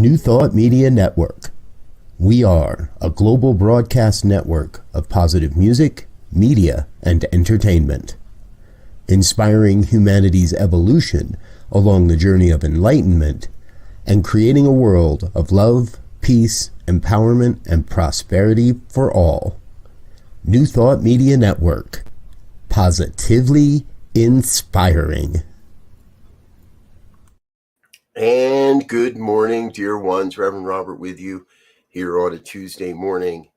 New Thought Media Network. We are a global broadcast network of positive music, media, and entertainment, inspiring humanity's evolution along the journey of enlightenment and creating a world of love, peace, empowerment, and prosperity for all. New Thought Media Network. Positively inspiring. And good morning, dear ones. Reverend Robert with you here on a Tuesday morning.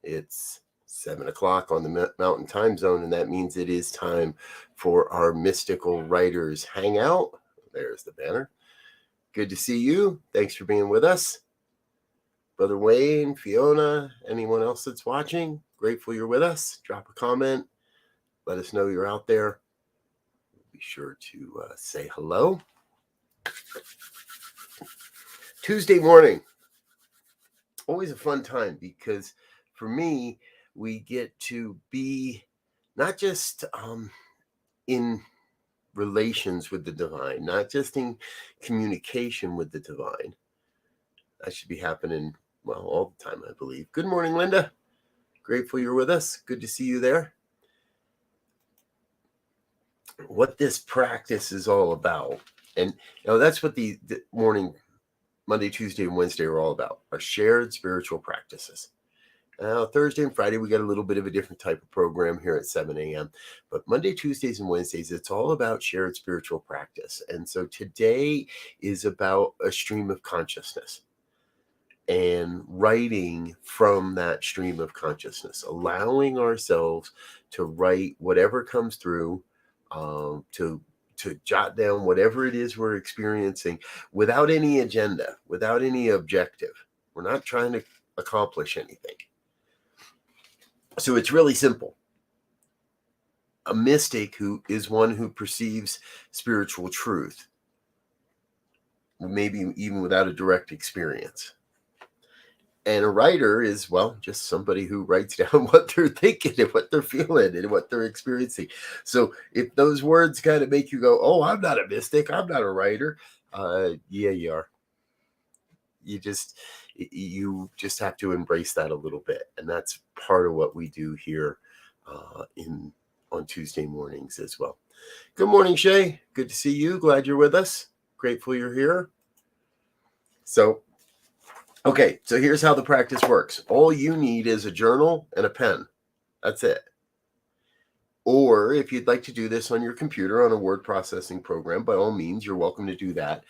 It's 7 o'clock on the Mountain Time Zone, and that means it is time for our Mystical Writers Hangout. There's the banner. Good to see you. Thanks for being with us. Brother Wayne, Fiona, anyone else that's watching, grateful you're with us. Drop a comment. Let us know you're out there. Be sure to say hello. Tuesday morning, always a fun time because for me, we get to be not just in relations with the divine, not just in communication with the divine. That should be happening, well, all the time, I believe. Good morning, Linda. Grateful you're with us. Good to see you there. What this practice is all about. And that's what the morning, Monday, Tuesday, and Wednesday are all about, are shared spiritual practices. Now, Thursday and Friday, we got a little bit of a different type of program here at 7 a.m. But Monday, Tuesdays, and Wednesdays, it's all about shared spiritual practice. And so today is about a stream of consciousness and writing from that stream of consciousness, allowing ourselves to write whatever comes through, to jot down whatever it is we're experiencing without any agenda, without any objective. We're not trying to accomplish anything. So it's really simple. A mystic who is one who perceives spiritual truth, maybe even without a direct experience. And a writer is, well, just somebody who writes down what they're thinking and what they're feeling and what they're experiencing. So if those words kind of make you go, oh, I'm not a mystic, I'm not a writer. Yeah, you are. You just have to embrace that a little bit. And that's part of what we do here on Tuesday mornings as well. Good morning, Shay. Good to see you. Glad you're with us. Grateful you're here. Okay, so here's how the practice works. All you need is a journal and a pen. That's it. Or if you'd like to do this on your computer on a word processing program, by all means, you're welcome to do that.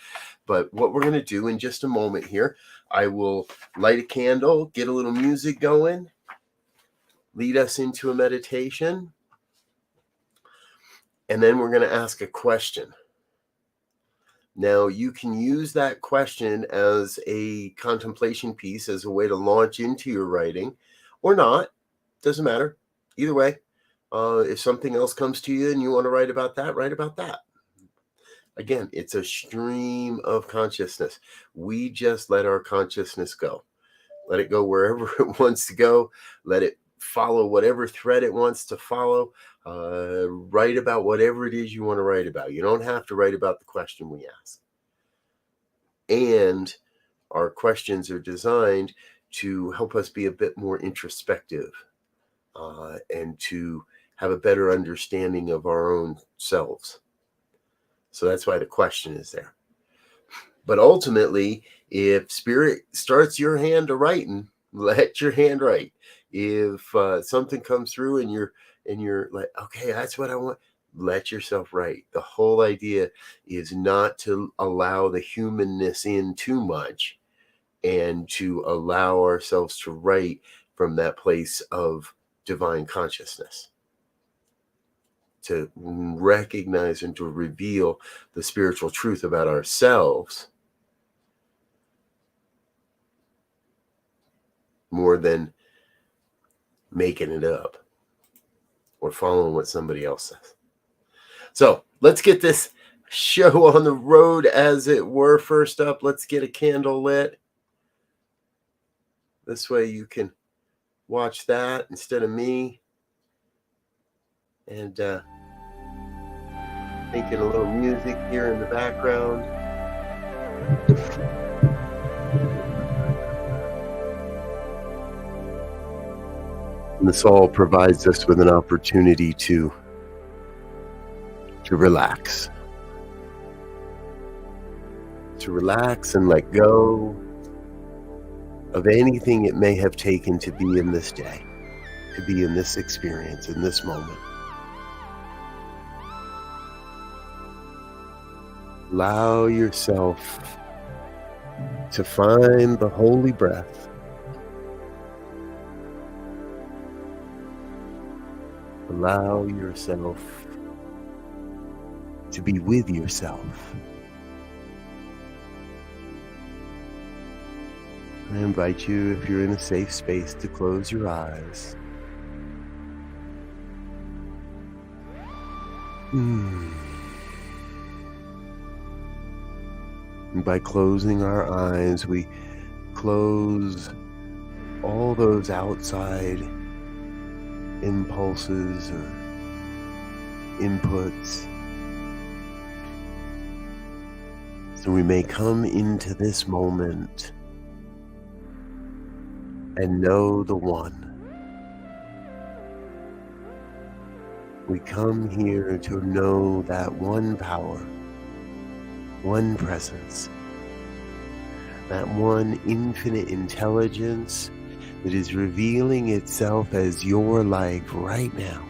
But what we're going to do in just a moment here, I will light a candle, get a little music going, lead us into a meditation, and then we're going to ask a question. Now, you can use that question as a contemplation piece, as a way to launch into your writing, or not. Doesn't matter. Either way, if something else comes to you and you want to write about that, write about that. Again, it's a stream of consciousness. We just let our consciousness go. Let it go wherever it wants to go. Let it follow whatever thread it wants to follow. Write about whatever it is you want to write about. You don't have to write about the question we ask. And our questions are designed to help us be a bit more introspective and to have a better understanding of our own selves. So that's why the question is there. But ultimately, if spirit starts your hand to writing, let your hand write. If something comes through and you're like, okay, that's what I want, let yourself write. The whole idea is not to allow the humanness in too much and to allow ourselves to write from that place of divine consciousness, to recognize and to reveal the spiritual truth about ourselves more than making it up or following what somebody else says. So let's get this show on the road, as it were. First up, let's get a candle lit. This way you can watch that instead of me. And making a little music here in the background. And this all provides us with an opportunity to relax. To relax and let go of anything it may have taken to be in this day, to be in this experience, in this moment. Allow yourself to find the holy breath. Allow yourself to be with yourself. I invite you, if you're in a safe space, to close your eyes. And by closing our eyes, we close all those outside impulses or inputs, so we may come into this moment and know the One. We come here to know that one power, one presence, that one infinite intelligence that is revealing itself as your life right now.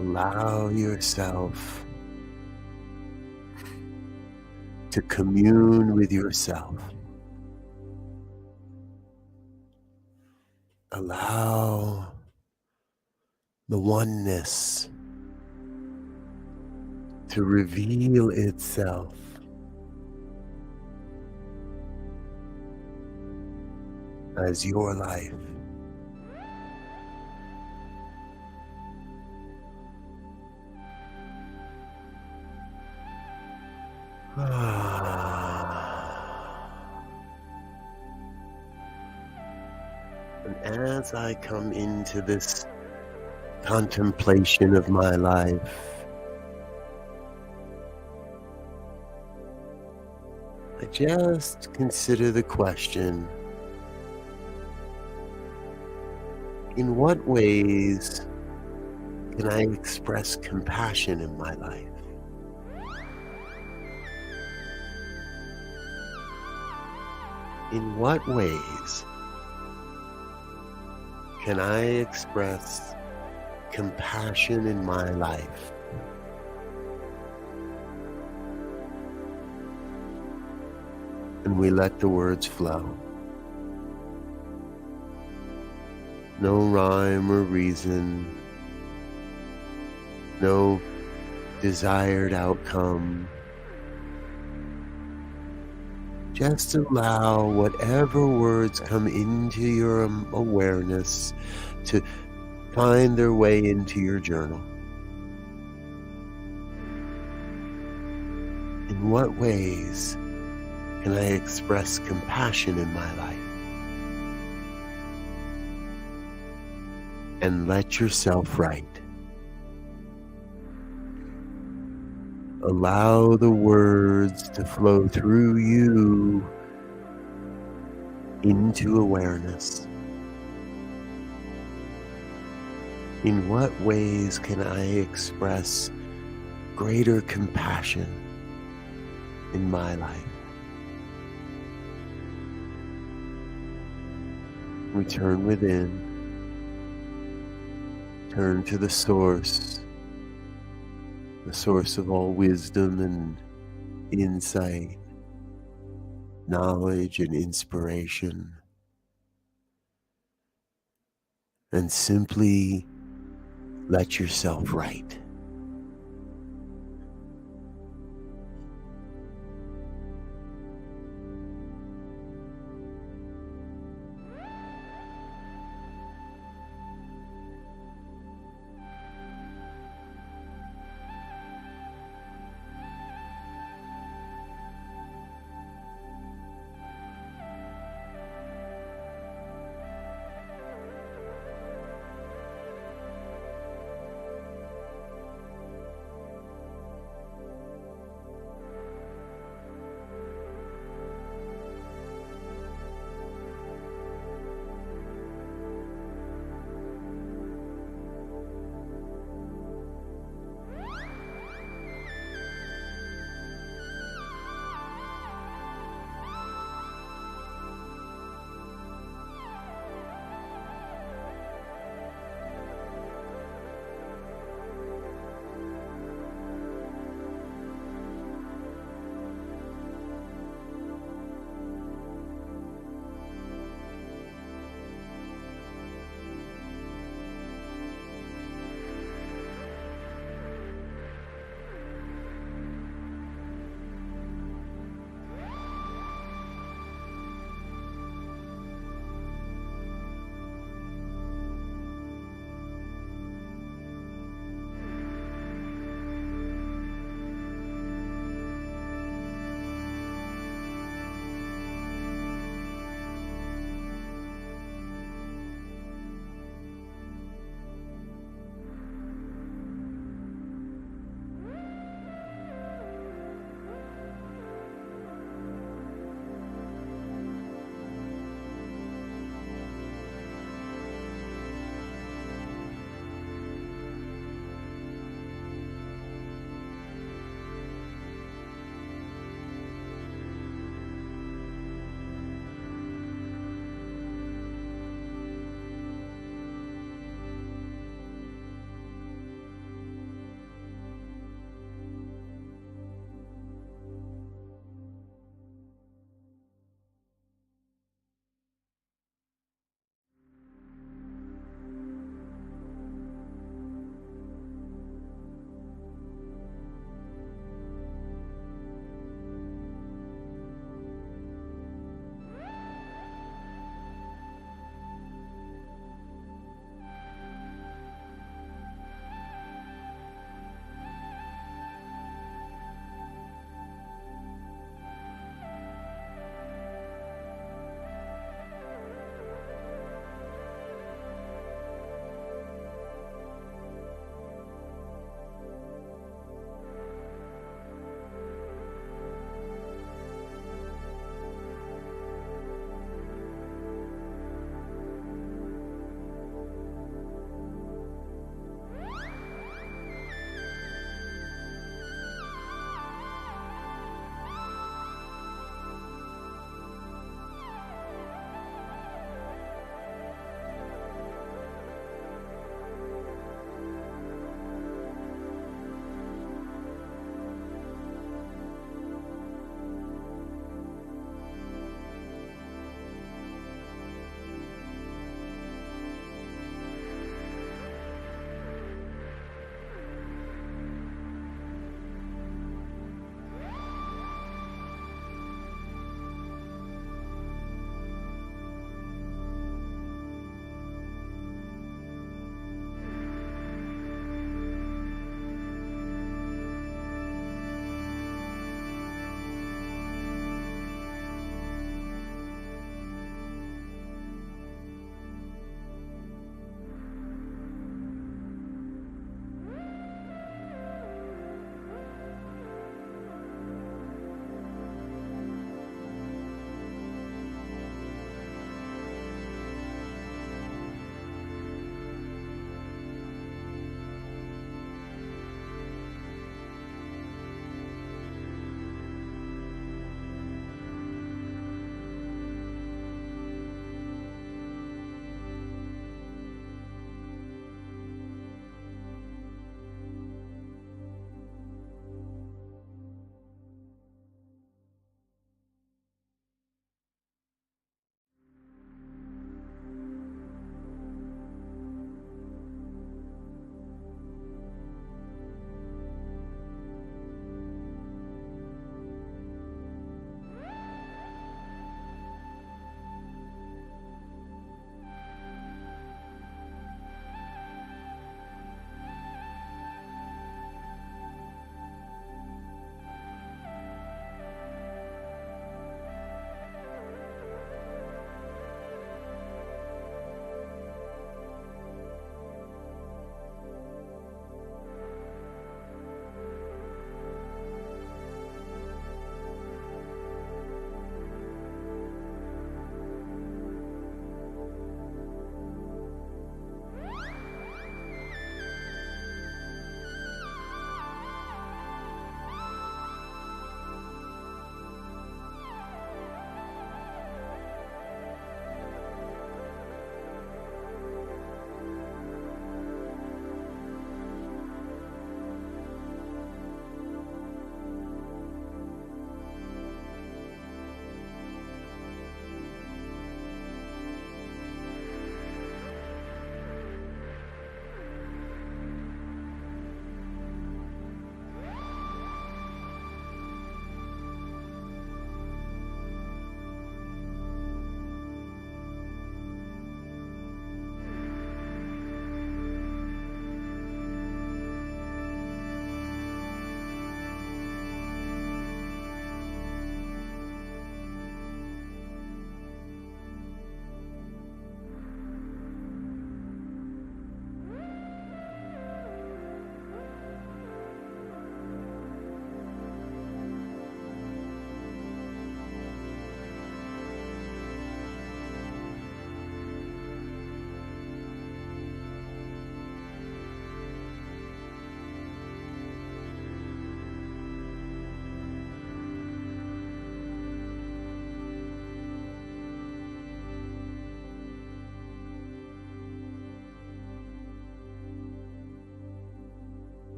Allow yourself to commune with yourself. Allow the oneness to reveal itself as your life. And as I come into this contemplation of my life, I just consider the question, in what ways can I express compassion in my life? In what ways can I express compassion in my life? And we let the words flow. No rhyme or reason, no desired outcome. Just allow whatever words come into your awareness to find their way into your journal. In what ways can I express compassion in my life? And let yourself write. Allow the words to flow through you into awareness. In what ways can I express greater compassion in my life? Return within. Turn to the source of all wisdom and insight, knowledge and inspiration, and simply let yourself write.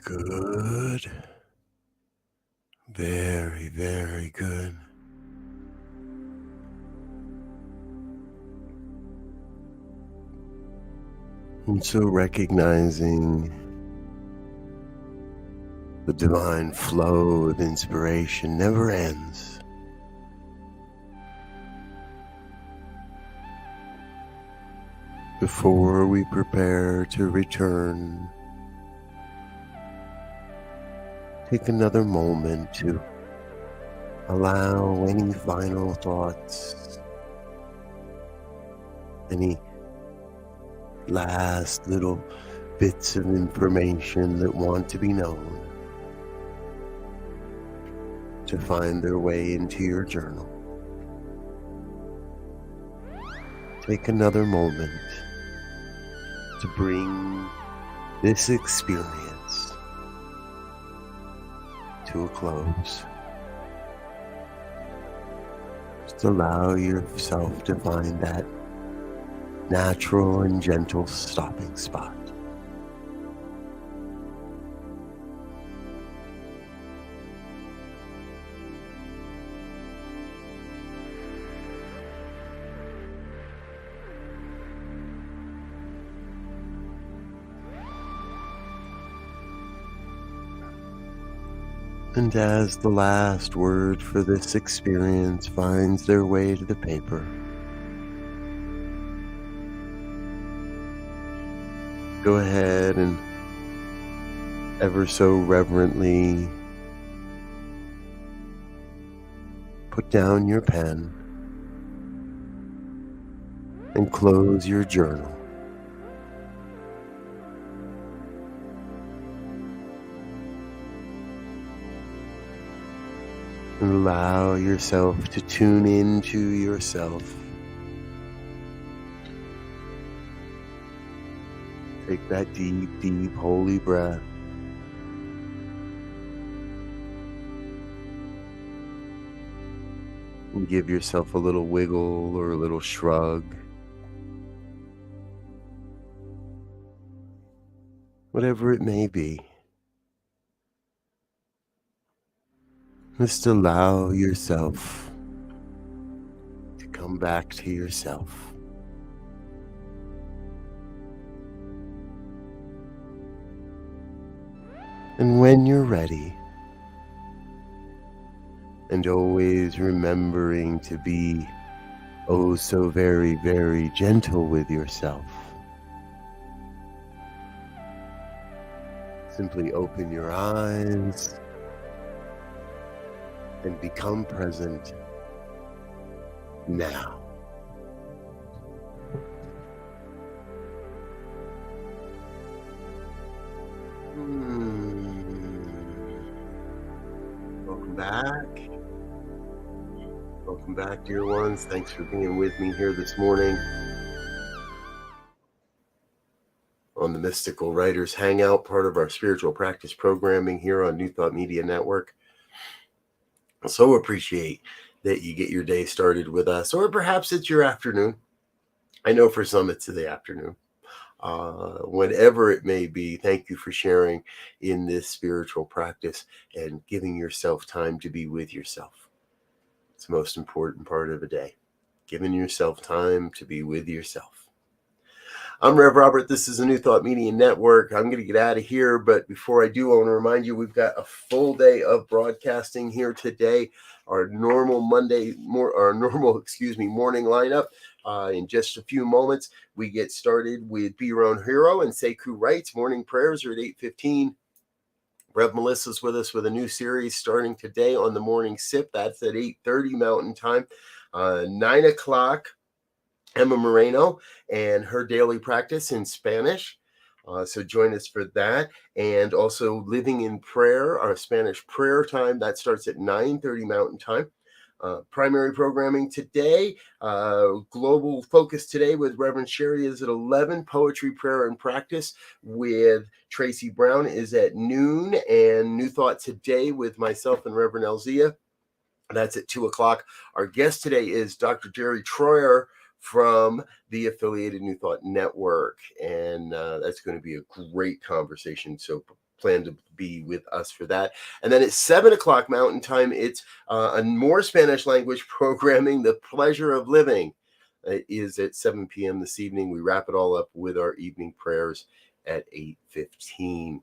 Good. Very, very good. And so recognizing the divine flow of inspiration never ends. Before we prepare to return, take another moment to allow any final thoughts, any last little bits of information that want to be known to find their way into your journal. Take another moment to bring this experience to a close. Just allow yourself to find that natural and gentle stopping spot. And as the last word for this experience finds their way to the paper, go ahead and ever so reverently put down your pen and close your journal. And allow yourself to tune into yourself. Take that deep, deep, holy breath. And give yourself a little wiggle or a little shrug. Whatever it may be. Just allow yourself to come back to yourself. And when you're ready, and always remembering to be oh so very, very gentle with yourself, simply open your eyes and become present now. Welcome back. Welcome back, dear ones. Thanks for being with me here this morning on the Mystical Writers Hangout, part of our spiritual practice programming here on New Thought Media Network. I so appreciate that you get your day started with us, or perhaps it's your afternoon. I know for some it's the afternoon. Whatever it may be, thank you for sharing in this spiritual practice and giving yourself time to be with yourself. It's the most important part of the day, giving yourself time to be with yourself. I'm Rev Robert. This is a New Thought Media Network. I'm going to get out of here, but before I do, I want to remind you we've got a full day of broadcasting here today. Our normal morning lineup. In just a few moments, we get started with Be Your Own Hero and Sekou Writes. Morning prayers are at 8:15. Rev Melissa's with us with a new series starting today on the Morning Sip. That's at 8:30 Mountain Time. 9 o'clock. Emma Moreno and her daily practice in Spanish. So join us for that. And also Living in Prayer, our Spanish prayer time, that starts at 9:30 Mountain Time. Primary programming today, Global Focus Today with Reverend Sherry is at 11. Poetry, Prayer, and Practice with Tracy Brown is at noon. And New Thought Today with myself and Reverend Elzia, that's at 2 o'clock. Our guest today is Dr. Jerry Troyer from the affiliated New Thought Network, and that's going to be a great conversation. So plan to be with us for that. And then at 7 o'clock Mountain Time, it's a more Spanish language programming, The Pleasure of Living. It is at 7 p.m. this evening. We wrap it all up with our evening prayers at 8:15.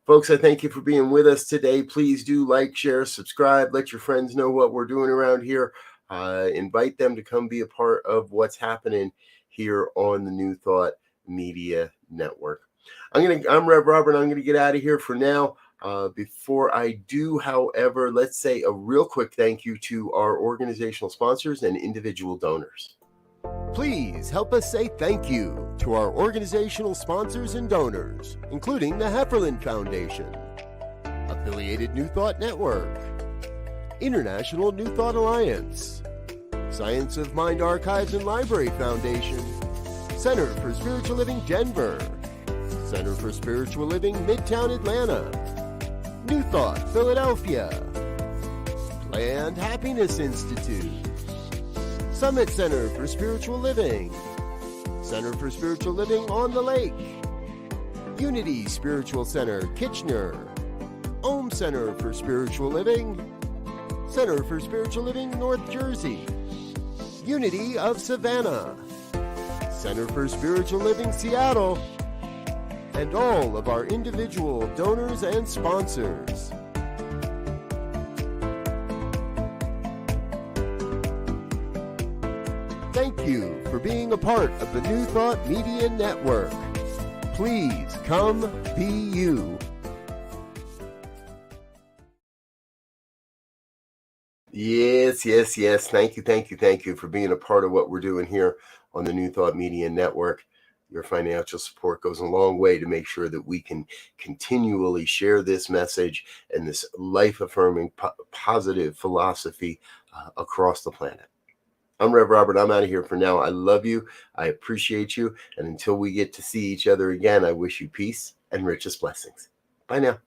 Folks, I thank you for being with us today. Please do like, share, subscribe. Let your friends know what we're doing around here. Invite them to come be a part of what's happening here on the New Thought Media Network. I'm Rev Robert. I'm going to get out of here for now. Before I do, however, let's say a real quick thank you to our organizational sponsors and individual donors. Please help us say thank you to our organizational sponsors and donors, including the Hefferland Foundation, Affiliated New Thought Network, International New Thought Alliance, Science of Mind Archives and Library Foundation, Center for Spiritual Living Denver, Center for Spiritual Living Midtown Atlanta, New Thought Philadelphia, Planned Happiness Institute, Summit Center for Spiritual Living, Center for Spiritual Living on the Lake, Unity Spiritual Center Kitchener, Om Center for Spiritual Living, Center for Spiritual Living North Jersey, Unity of Savannah, Center for Spiritual Living Seattle, and all of our individual donors and sponsors. Thank you for being a part of the New Thought Media Network. Please come be you. Yes. Thank you for being a part of what we're doing here on the New Thought Media Network. Your financial support goes a long way to make sure that we can continually share this message and this life-affirming, positive philosophy across the planet. I'm Rev Robert. I'm out of here for now. I love you. I appreciate you. And until we get to see each other again, I wish you peace and richest blessings. Bye now.